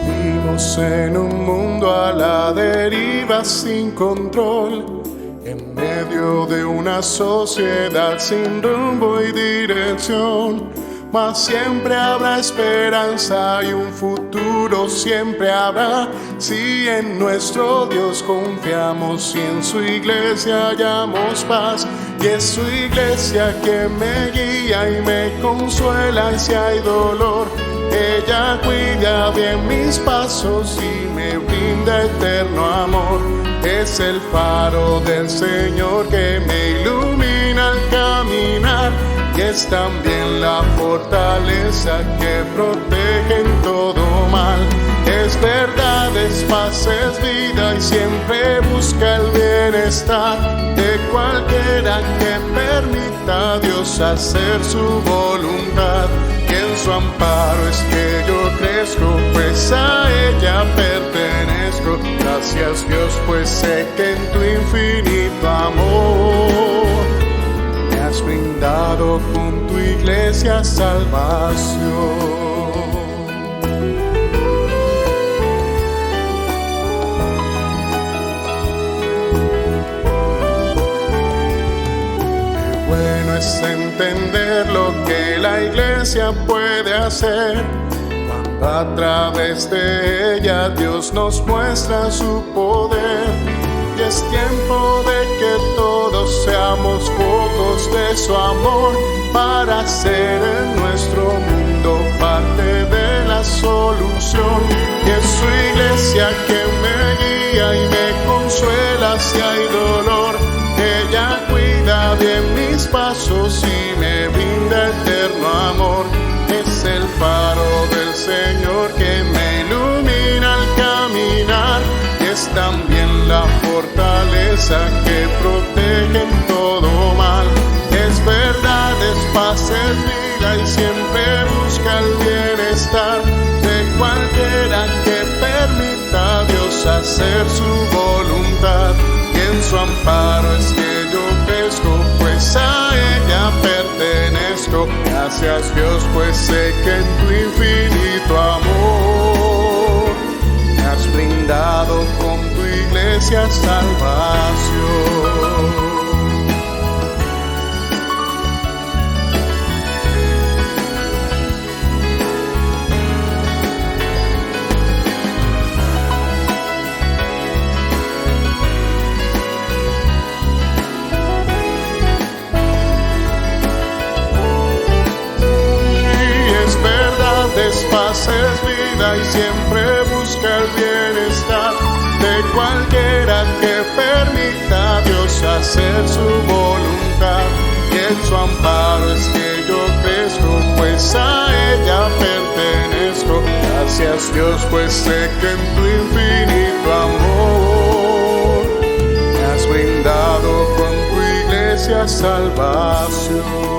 Vivimos en un mundo a la deriva sin control, en medio de una sociedad sin rumbo y dirección. Mas siempre habrá esperanza y un futuro siempre habrá, si en nuestro Dios confiamos y en su iglesia hallamos paz. Y es su iglesia que me guía y me consuela, y si hay dolor, ella cuida bien mis pasos y me brinda eterno amor. Es el faro del Señor que me ilumina al caminar, y es también la fortaleza que protege en todo mal. Es verdad, es paz, es vida, y siempre busca el bienestar de cualquiera que permita a Dios hacer su voluntad. Y en su amparo es que yo crezco, pues a ella pertenezco. Gracias Dios, pues sé que en tu infinito amor me has brindado con tu iglesia salvación. Bueno es entender lo que la iglesia puede hacer, cuando a través de ella Dios nos muestra su poder. Y es tiempo de que todos seamos focos de su amor, para ser en nuestro mundo parte de la solución. Y es su iglesia que me guía y me consuela si hay dolor. Ella cuida bien mis pasos y me brinda eterno amor. Es el faro del Señor que fortaleza que protege en todo mal. Es verdad, es paz, es vida y siempre busca el bienestar de cualquiera que permita a Dios hacer su voluntad. Y en su amparo es que yo crezco, pues a ella pertenezco. Gracias Dios, pues sé que en tu infinito amor me has brindado con tu iglesia salvación. Paz es vida y siempre busca el bienestar de cualquiera que permita a Dios hacer su voluntad. Y en su amparo es que yo crezco, pues a ella pertenezco. Gracias Dios, pues sé que en tu infinito amor me has brindado con tu iglesia salvación.